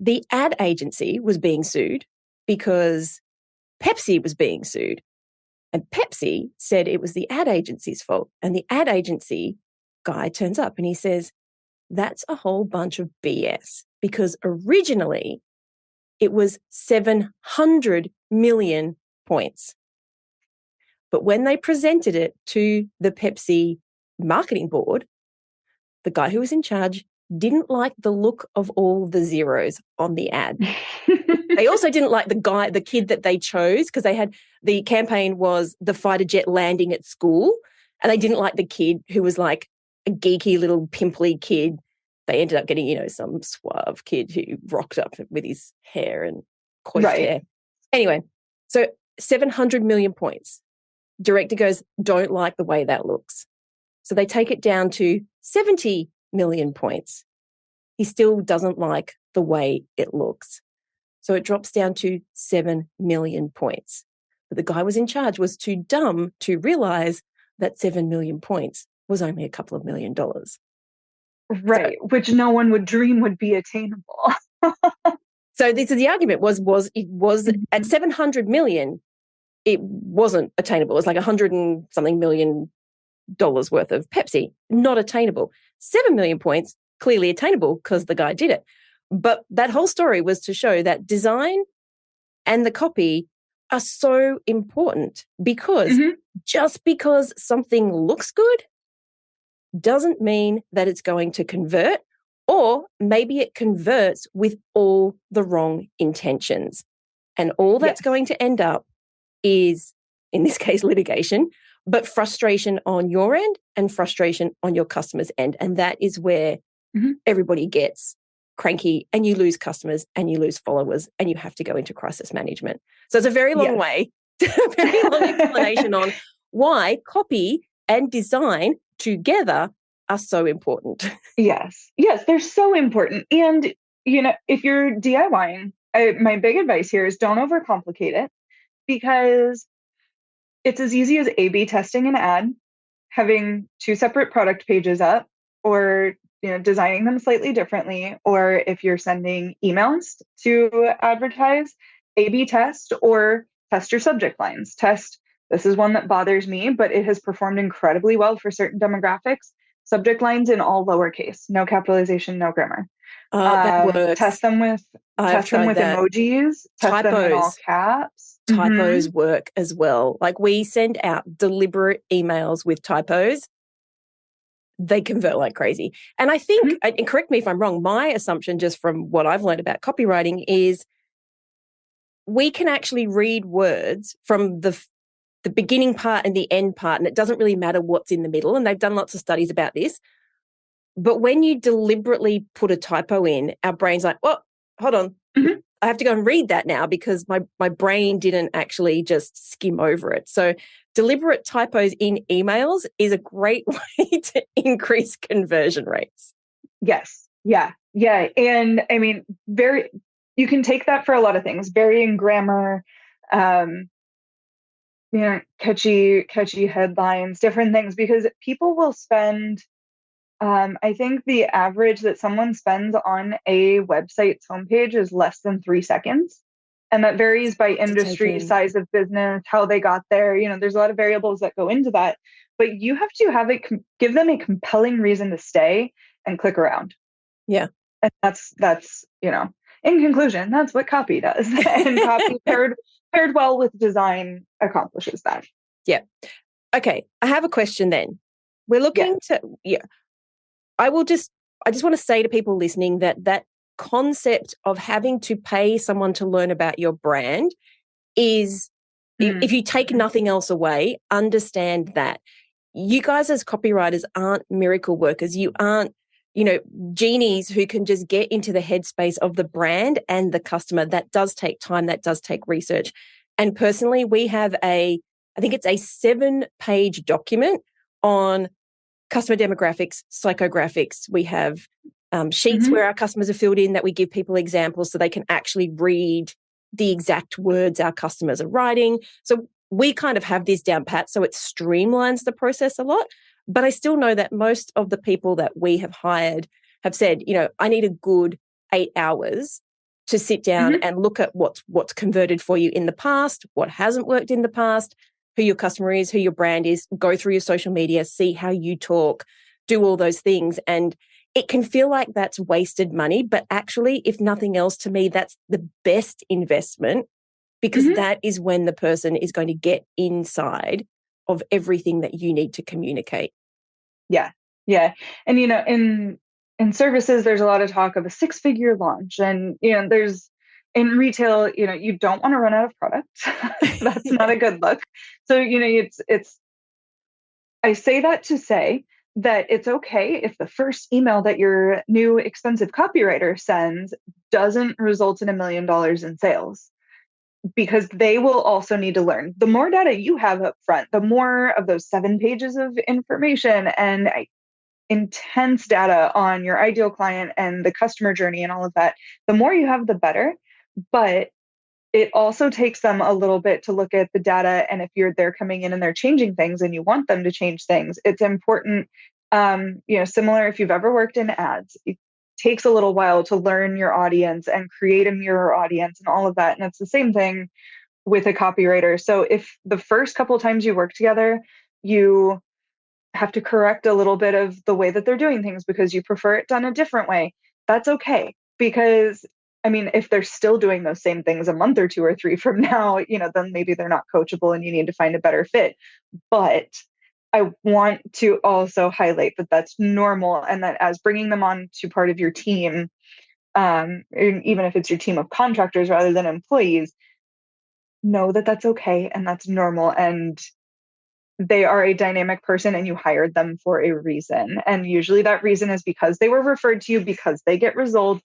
The ad agency was being sued because Pepsi was being sued. And Pepsi said it was the ad agency's fault. And the ad agency guy turns up and he says, that's a whole bunch of BS, because originally it was 700 million points. But when they presented it to the Pepsi marketing board, the guy who was in charge didn't like the look of all the zeros on the ad. They also didn't like the kid that they chose, because the campaign was the fighter jet landing at school, and they didn't like the kid who was like a geeky little pimply kid. They ended up getting, some suave kid who rocked up with his hair and coiffed hair. Anyway, so 700 million points. Director goes, don't like the way that looks. So they take it down to 70 million points. He still doesn't like the way it looks. So it drops down to 7 million points. But the guy was in charge was too dumb to realize that 7 million points was only a couple of $1 million. Right, so, which no one would dream would be attainable. So this is the argument was at 700 million, it wasn't attainable. It was like 100 and something million dollars worth of Pepsi, not attainable. 7 million points, clearly attainable because the guy did it. But that whole story was to show that design and the copy are so important, because just because something looks good doesn't mean that it's going to convert, or maybe it converts with all the wrong intentions. And all that's going to end up is, in this case, litigation, but frustration on your end and frustration on your customer's end. And that is where everybody gets cranky and you lose customers and you lose followers and you have to go into crisis management. So it's a very long way, a very long explanation on why copy and design together are so important. Yes, they're so important. And, if you're DIYing, my big advice here is don't overcomplicate it, because it's as easy as A/B testing an ad, having two separate product pages up, or designing them slightly differently, or if you're sending emails to advertise, A/B test, or test your subject lines. Test, this is one that bothers me, but it has performed incredibly well for certain demographics. Subject lines in all lowercase, no capitalization, no grammar. That works. Test them with emojis. Test them in all caps. Typos work as well. Like, we send out deliberate emails with typos. They convert like crazy. And I think, and correct me if I'm wrong, my assumption just from what I've learned about copywriting is we can actually read words from the beginning part and the end part, and it doesn't really matter what's in the middle. And they've done lots of studies about this. But when you deliberately put a typo in, our brain's like, well, hold on. I have to go and read that now because my brain didn't actually just skim over it. So deliberate typos in emails is a great way to increase conversion rates. Yes. Yeah. And I mean, you can take that for a lot of things, varying grammar, catchy headlines, different things, because people will spend, I think the average that someone spends on a website's homepage is less than 3 seconds. And that varies by industry, size of business, how they got there. There's a lot of variables that go into that, but you have to give them a compelling reason to stay and click around. Yeah. And that's, in conclusion, that's what copy does. And copy paired well with design accomplishes that. Yeah. Okay. I have a question then. We're looking to, I just want to say to people listening that concept of having to pay someone to learn about your brand is, if you take nothing else away, understand that you guys as copywriters aren't miracle workers. You aren't, genies who can just get into the headspace of the brand and the customer. That does take time. That does take research. And personally, we have I think it's a 7-page document on customer demographics, psychographics. We have sheets where our customers are filled in that we give people examples so they can actually read the exact words our customers are writing. So we kind of have this down pat, so it streamlines the process a lot. But I still know that most of the people that we have hired have said, I need a good 8 hours to sit down and look at what's converted for you in the past, what hasn't worked in the past, who your customer is, who your brand is, go through your social media, see how you talk, do all those things. And it can feel like that's wasted money, but actually, if nothing else, to me, that's the best investment, because that is when the person is going to get inside of everything that you need to communicate. Yeah. And, in services, there's a lot of talk of a 6-figure launch. And, there's, in retail, you don't want to run out of product. That's not a good look. So, I say that to say that it's okay if the first email that your new expensive copywriter sends doesn't result in $1 million in sales, because they will also need to learn. The more data you have up front, the more of those 7 pages of information and intense data on your ideal client and the customer journey and all of that, the more you have, the better. But it also takes them a little bit to look at the data. And if they're coming in and they're changing things and you want them to change things, it's important. Similar, if you've ever worked in ads, it takes a little while to learn your audience and create a mirror audience and all of that. And it's the same thing with a copywriter. So if the first couple of times you work together, you have to correct a little bit of the way that they're doing things because you prefer it done a different way, that's okay. Because if they're still doing those same things a month or 2 or 3 from now, then maybe they're not coachable and you need to find a better fit. But I want to also highlight that that's normal, and that as bringing them on to part of your team, even if it's your team of contractors rather than employees, know that that's okay and that's normal. And they are a dynamic person and you hired them for a reason. And usually that reason is because they were referred to you, because they get results.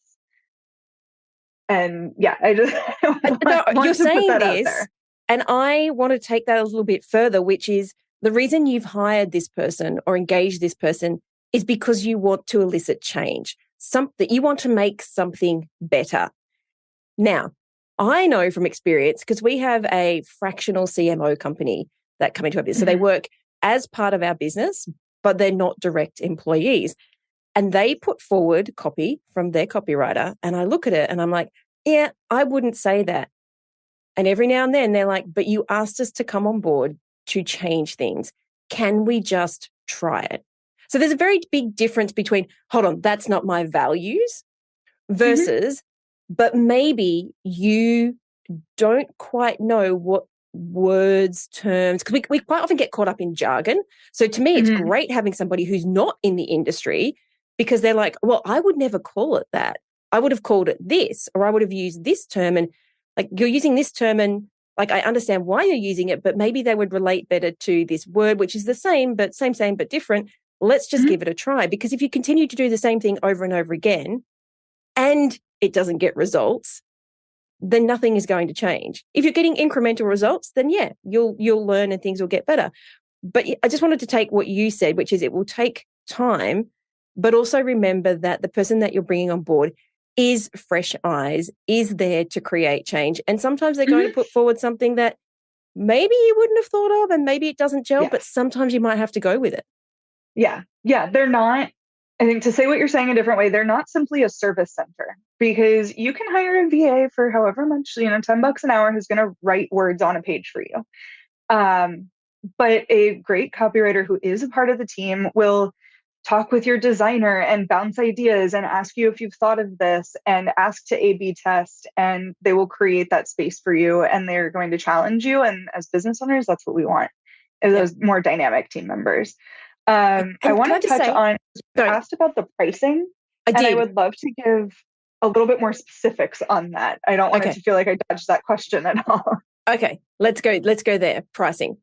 And yeah, I just No, want you're to put saying that out this, there. and I want to take that a little bit further, which is the reason you've hired this person or engaged this person is because you want to elicit change, something you want to make something better. Now, I know from experience, because we have a fractional CMO company that come into our business. So they work as part of our business, but they're not direct employees. And they put forward copy from their copywriter. And I look at it and I'm like, yeah, I wouldn't say that. And every now and then they're like, but you asked us to come on board to change things. Can we just try it? So there's a very big difference between, hold on, that's not my values versus, but maybe you don't quite know what words, terms, because we quite often get caught up in jargon. So to me, it's great having somebody who's not in the industry because they're like, well, I would never call it that. I would have called it this, or I would have used this term. And like, you're using this term and like, I understand why you're using it, but maybe they would relate better to this word, which is the same, but same, but different. Let's just give it a try. Because if you continue to do the same thing over and over again and it doesn't get results, then nothing is going to change. If you're getting incremental results, then yeah, you'll learn and things will get better. But I just wanted to take what you said, which is it will take time, but also remember that the person that you're bringing on board is fresh eyes, is there to create change. And sometimes they're going to put forward something that maybe you wouldn't have thought of and maybe it doesn't gel, but sometimes you might have to go with it. Yeah. Yeah. They're not, I think to say what you're saying a different way, they're not simply a service center because you can hire a VA for however much, $10 an hour who's going to write words on a page for you. But a great copywriter who is a part of the team will talk with your designer and bounce ideas and ask you if you've thought of this and ask to A/B test, and they will create that space for you and they're going to challenge you. And as business owners, that's what we want, is those more dynamic team members. I want to touch on, you asked about the pricing. I would love to give a little bit more specifics on that. I don't want it to feel like I dodged that question at all. Okay, let's go there. Pricing.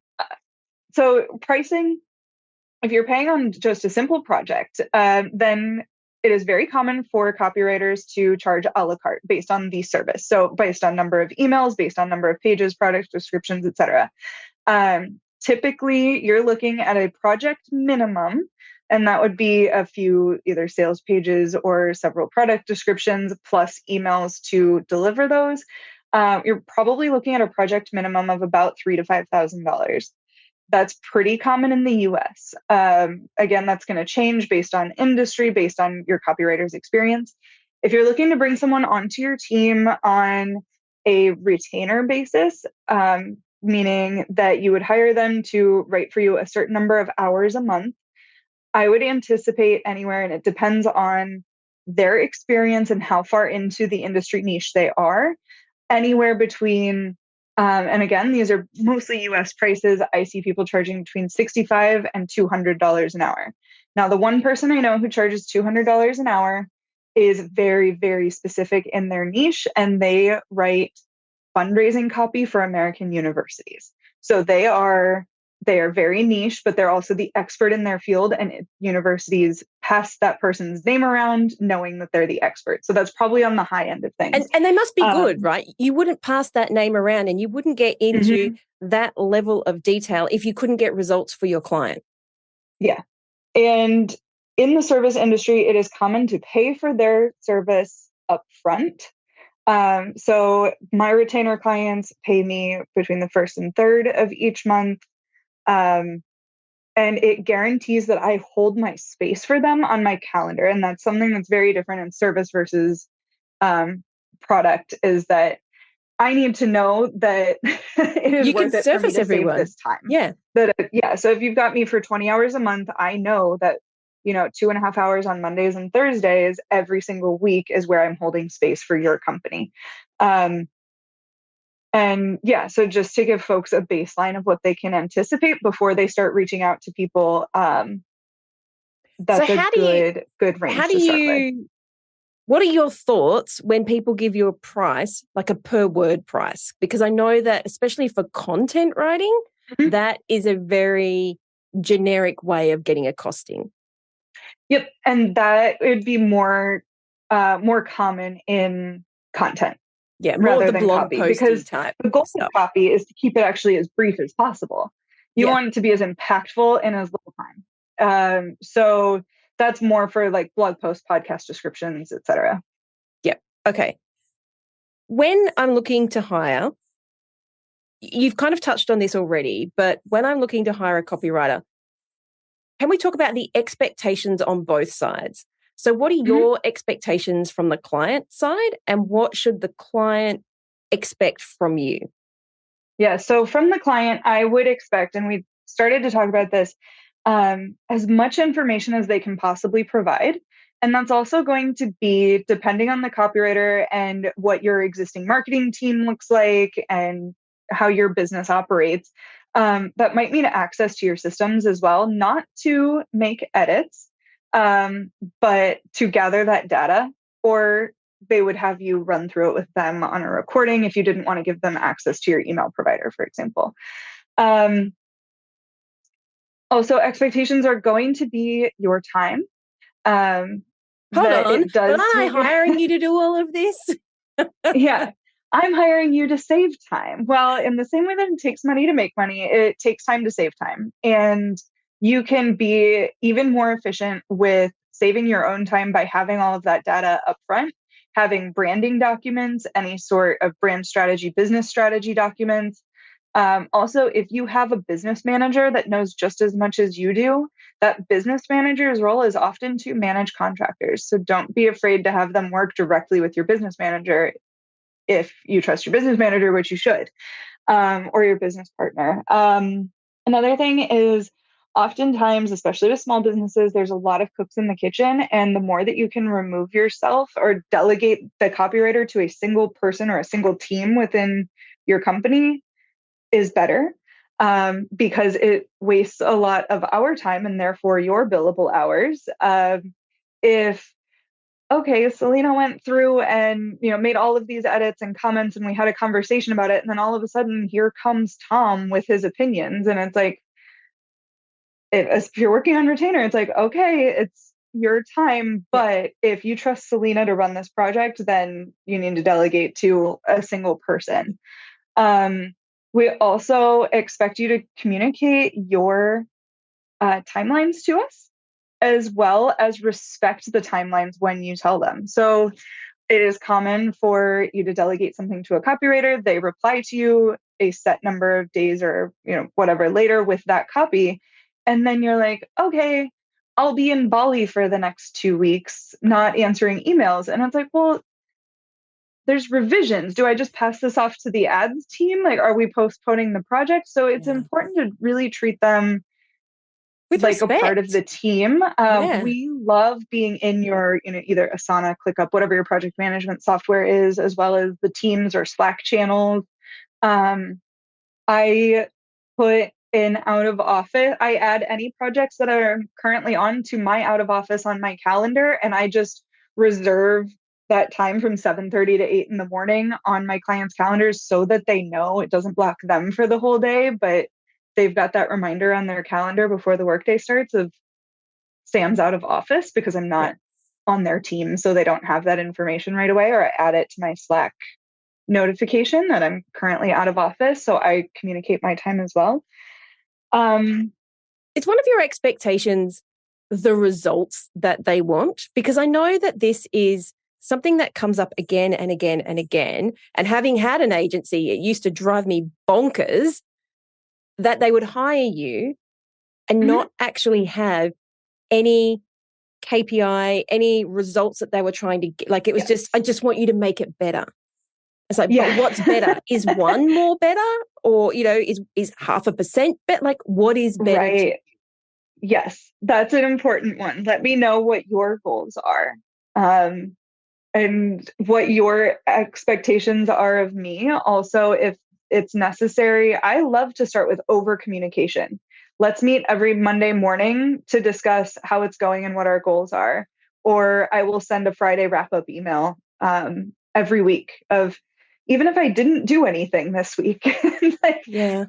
So pricing, if you're paying on just a simple project, then it is very common for copywriters to charge a la carte based on the service. So based on number of emails, based on number of pages, product descriptions, etc. Typically, you're looking at a project minimum, and that would be a few either sales pages or several product descriptions plus emails to deliver those. You're probably looking at a project minimum of about $3,000 to $5,000. That's pretty common in the US. Again, that's going to change based on industry, based on your copywriter's experience. If you're looking to bring someone onto your team on a retainer basis, meaning that you would hire them to write for you a certain number of hours a month, I would anticipate anywhere, and it depends on their experience and how far into the industry niche they are, anywhere between, and again, these are mostly US prices. I see people charging between $65 and $200 an hour. Now, the one person I know who charges $200 an hour is very, very specific in their niche, and they write fundraising copy for American universities. So they are very niche, but they're also the expert in their field, and universities pass that person's name around knowing that they're the expert. So that's probably on the high end of things. And they must be good, right? You wouldn't pass that name around and you wouldn't get into that level of detail if you couldn't get results for your client. Yeah. And in the service industry, it is common to pay for their service upfront. So my retainer clients pay me between the 1st and 3rd of each month. And it guarantees that I hold my space for them on my calendar. And that's something that's very different in service versus product, is that I need to know that it is worth it for me to save this time. Yeah. So if you've got me for 20 hours a month, I know that, 2.5 hours on Mondays and Thursdays every single week is where I'm holding space for your company. And yeah, so just to give folks a baseline of what they can anticipate before they start reaching out to people, that's a good range to start with. What are your thoughts when people give you a price, like a per word price? Because I know that especially for content writing, that is a very generic way of getting a costing. Yep. And that would be more common in content Yeah, more of rather the than blog copy, posty because type the goal of stuff. copy is to keep it actually as brief as possible. You Yeah. want it to be as impactful in as little time. So that's more for like blog posts, podcast descriptions, etc. Yeah. Okay. When I'm looking to hire, you've kind of touched on this already, but when I'm looking to hire a copywriter, can we talk about the expectations on both sides? So what are your expectations from the client side, and what should the client expect from you? Yeah. So from the client, I would expect, and we started to talk about this, as much information as they can possibly provide. And that's also going to be depending on the copywriter and what your existing marketing team looks like and how your business operates. That might mean access to your systems as well, not to make edits, but to gather that data, or they would have you run through it with them on a recording if you didn't want to give them access to your email provider, for example. Also, expectations are going to be your time. Hold That on, it but does aren't I take, hiring you to do all of this? yeah, I'm hiring you to save time. Well, in the same way that it takes money to make money, it takes time to save time. And you can be even more efficient with saving your own time by having all of that data upfront, having branding documents, any sort of brand strategy, business strategy documents. Also, if you have a business manager that knows just as much as you do, that business manager's role is often to manage contractors. So don't be afraid to have them work directly with your business manager if you trust your business manager, which you should, or your business partner. Another thing is oftentimes, especially with small businesses, there's a lot of cooks in the kitchen. And the more that you can remove yourself or delegate the copywriter to a single person or a single team within your company is better, because it wastes a lot of our time and therefore your billable hours. If okay, Selena went through and made all of these edits and comments, and we had a conversation about it, and then all of a sudden here comes Tom with his opinions, and it's like, if you're working on retainer, it's like, okay, it's your time, Yeah. but if you trust Selena to run this project, then you need to delegate to a single person. We also expect you to communicate your timelines to us, as well as respect the timelines when you tell them. So it is common for you to delegate something to a copywriter. They reply to you a set number of days or whatever later with that copy. And then you're like, okay, I'll be in Bali for the next 2 weeks, not answering emails. And it's like, well, there's revisions. Do I just pass this off to the ads team? Like, are we postponing the project? So it's Yeah. important to really treat them With like a part of respect. the team. Yeah. We love being in your, either Asana, ClickUp, whatever your project management software is, as well as the Teams or Slack channels. I put in out of office, I add any projects that are currently on to my out of office on my calendar, and I just reserve that time from 7:30 to 8 in the morning on my clients' calendars so that they know it doesn't block them for the whole day, but they've got that reminder on their calendar before the workday starts of Sam's out of office, because I'm Yeah. not on their team, so they don't have that information right away, or I add it to my Slack notification that I'm currently out of office, so I communicate my time as well. It's one of your expectations, the results that they want, because I know that this is something that comes up again and again and again. And having had an agency, it used to drive me bonkers that they would hire you and Mhm. not actually have any KPI, any results that they were trying to get. Like, it was just, I Yes. just want you to make it better. It's like, but Yeah. what's better? Is one more better? Or, is 0.5% better? Like, what is better to Right. Yes, that's an important one. Let me know what your goals are, and what your expectations are of me. Also, if it's necessary, I love to start with over communication. Let's meet every Monday morning to discuss how it's going and what our goals are. Or I will send a Friday wrap up email every week of, even if I didn't do anything this week, like, Yeah.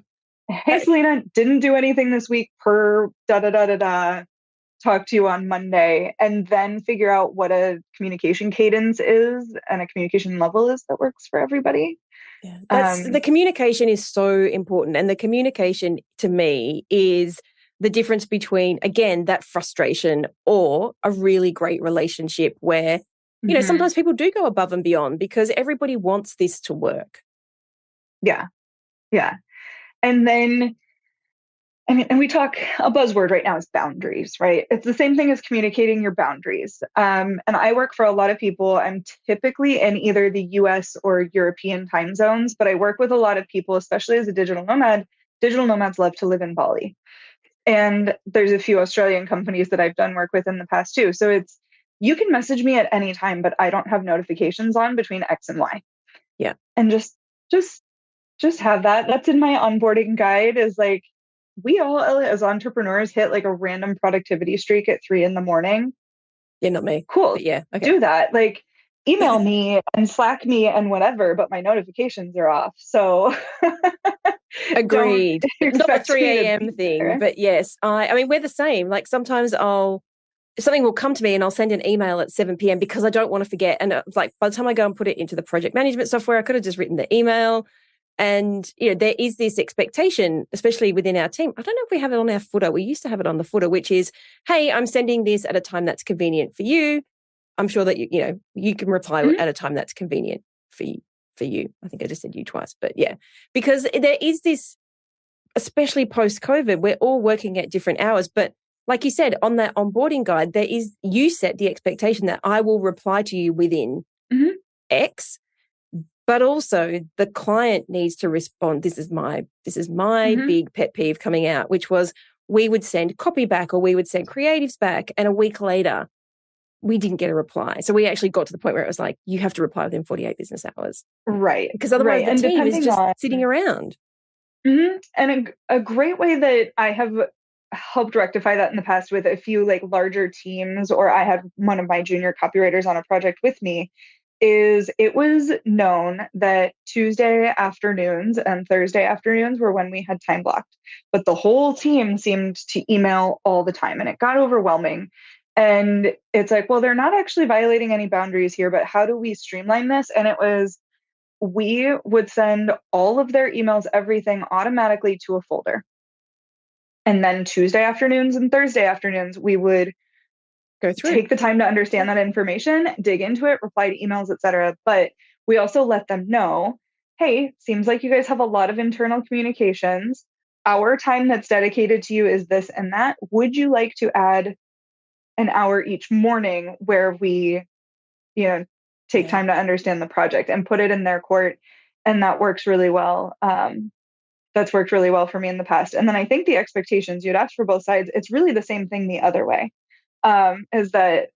hey, Selena, didn't do anything this week per da da da da da. talk to you on Monday, and then figure out what a communication cadence is and a communication level is that works for everybody. Yeah, the communication is so important. And the communication to me is the difference between, again, that frustration or a really great relationship where, sometimes people do go above and beyond because everybody wants this to work. Yeah. Yeah. And then, and we talk, a buzzword right now is boundaries, right? It's the same thing as communicating your boundaries. And I work for a lot of people. I'm typically in either the US or European time zones, but I work with a lot of people, especially as a digital nomad. Digital nomads love to live in Bali. And there's a few Australian companies that I've done work with in the past too. So you can message me at any time, but I don't have notifications on between X and Y. Yeah. And just have that. That's in my onboarding guide, is like, we all as entrepreneurs hit like a random productivity streak at 3 a.m. Yeah, not me. Cool. But yeah. Okay. Do that. Like, email me and Slack me and whatever, but my notifications are off. So agreed. Not the 3 a.m. thing, there. but yes, I mean, we're the same. Like sometimes something will come to me and I'll send an email at 7 p.m. because I don't want to forget. And like by the time I go and put it into the project management software, I could have just written the email. And, there is this expectation, especially within our team. I don't know if we have it on our footer. We used to have it on the footer, which is, hey, I'm sending this at a time that's convenient for you. I'm sure that, you can reply at a time that's convenient for you. I think I just said you twice, but yeah, because there is this, especially post-COVID, we're all working at different hours. But like you said, on that onboarding guide, you set the expectation that I will reply to you within X. But also the client needs to respond. This is my big pet peeve coming out, which was we would send copy back or we would send creatives back. And a week later, we didn't get a reply. So we actually got to the point where it was like, you have to reply within 48 business hours. Right. Because otherwise the team is just sitting around. And a great way that I have helped rectify that in the past with a few like larger teams, or I had one of my junior copywriters on a project with me, is it was known that Tuesday afternoons and Thursday afternoons were when we had time blocked, but the whole team seemed to email all the time and it got overwhelming. And it's like, well, they're not actually violating any boundaries here, but how do we streamline this? And it was, we would send all of their emails, everything automatically to a folder. And then Tuesday afternoons and Thursday afternoons, we would go through, take the time to understand that information, dig into it, reply to emails, etc. But we also let them know, hey, seems like you guys have a lot of internal communications. Our time that's dedicated to you is this and that. Would you like to add an hour each morning where we, take time to understand the project and put it in their court? And that works really well. That's worked really well for me in the past. And then I think the expectations you'd asked for both sides, it's really the same thing the other way. Is that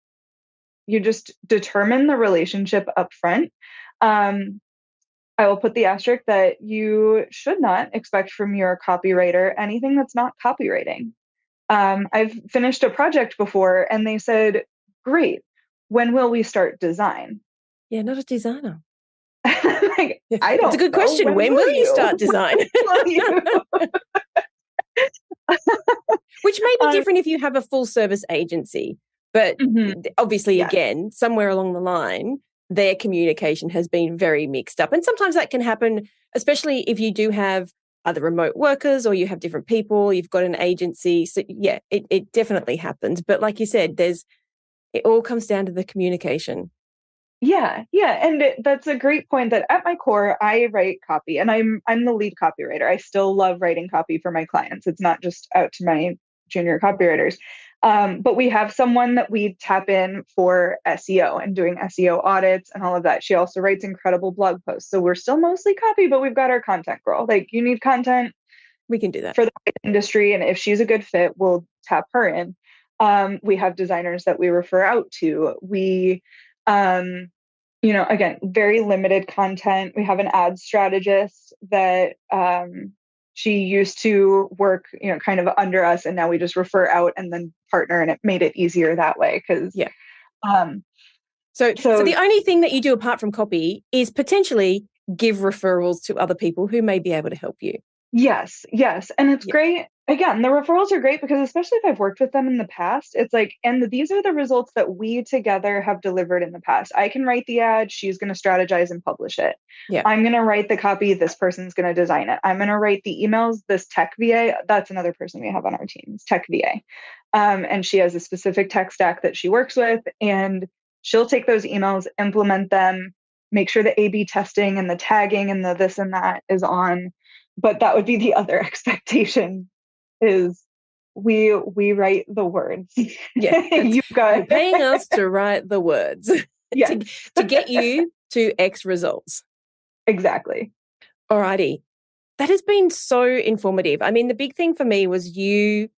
you just determine the relationship up front. I will put the asterisk that you should not expect from your copywriter anything that's not copywriting. I've finished a project before and they said, great, when will we start design? Yeah, not a designer. Like, I don't know. It's a good question. When will you start design? Which may be different if you have a full service agency. But obviously, again, somewhere along the line, their communication has been very mixed up. And sometimes that can happen, especially if you do have other remote workers or you have different people, you've got an agency. So yeah, it definitely happens. But like you said, it all comes down to the communication. Yeah. And that's a great point that at my core, I write copy and I'm the lead copywriter. I still love writing copy for my clients. It's not just out to my junior copywriters. But we have someone that we tap in for SEO and doing SEO audits and all of that. She also writes incredible blog posts. So we're still mostly copy, but we've got our content girl. Like, you need content. We can do that for the industry. And if she's a good fit, we'll tap her in. We have designers that we refer out to. We, again, very limited content. We have an ad strategist that, she used to work, kind of under us, and now we just refer out and then partner, and it made it easier that way. Because So the only thing that you do apart from copy is potentially give referrals to other people who may be able to help you. Yes, and it's great. Again, the referrals are great because especially if I've worked with them in the past, it's like, and these are the results that we together have delivered in the past. I can write the ad, she's going to strategize and publish it. Yeah. I'm going to write the copy, this person's going to design it. I'm going to write the emails, this tech VA, that's another person we have on our team, is tech VA. And she has a specific tech stack that she works with, and she'll take those emails, implement them, make sure the A/B testing and the tagging and the this and that is on. But that would be the other expectation, is we write the words. Yeah. You've got You're paying us to write the words yeah. to get you to X results. Exactly. Alrighty. That has been so informative. I mean, the big thing for me was you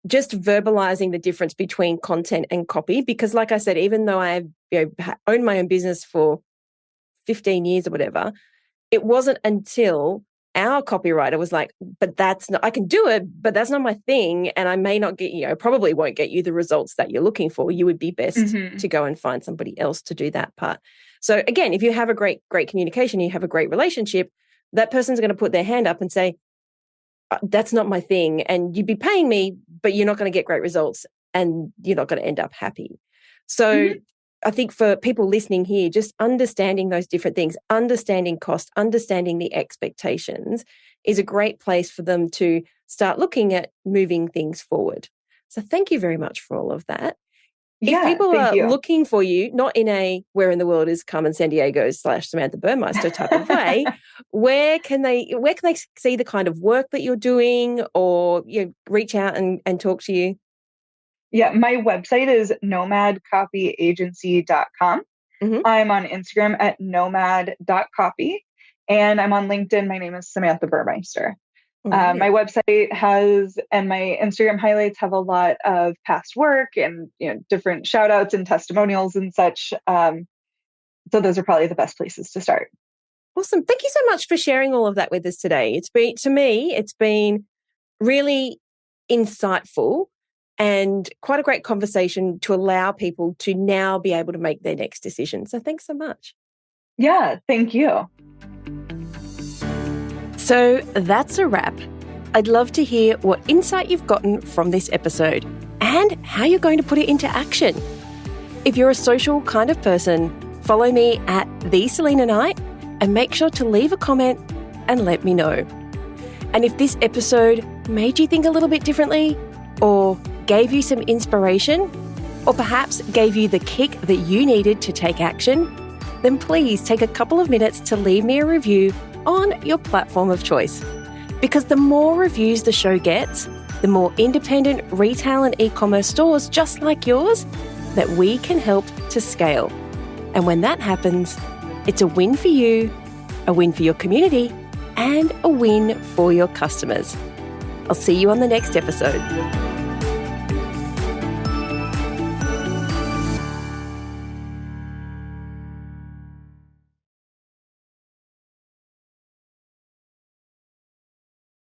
just verbalizing the difference between content and copy, because like I said, even though I've owned my own business for 15 years or whatever, it wasn't until our copywriter was like, but that's not, I can do it, but that's not my thing. And I may not get, probably won't get you the results that you're looking for. You would be best to go and find somebody else to do that part. So again, if you have a great communication, you have a great relationship, that person's going to put their hand up and say, that's not my thing. And you'd be paying me, but you're not going to get great results and you're not going to end up happy. So I think for people listening here, just understanding those different things, understanding cost, understanding the expectations is a great place for them to start looking at moving things forward. So thank you very much for all of that. Yeah, if people are you. looking for you, not in a where in the world is Carmen Sandiego / Samantha Burmeister type of way, where can they see the kind of work that you're doing, or reach out and talk to you? Yeah, my website is nomadcopyagency.com. I'm on Instagram at nomad.copy, and I'm on LinkedIn. My name is Samantha Burmeister. My website has, and my Instagram highlights have a lot of past work and different shout outs and testimonials and such. So those are probably the best places to start. Awesome. Thank you so much for sharing all of that with us today. It's been really insightful and quite a great conversation to allow people to now be able to make their next decision. So thanks so much. Yeah, thank you. So that's a wrap. I'd love to hear what insight you've gotten from this episode and how you're going to put it into action. If you're a social kind of person, follow me at @TheSelena and make sure to leave a comment and let me know. And if this episode made you think a little bit differently, or gave you some inspiration, or perhaps gave you the kick that you needed to take action, then please take a couple of minutes to leave me a review on your platform of choice. Because the more reviews the show gets, the more independent retail and e-commerce stores just like yours that we can help to scale. And when that happens, it's a win for you, a win for your community, and a win for your customers. I'll see you on the next episode.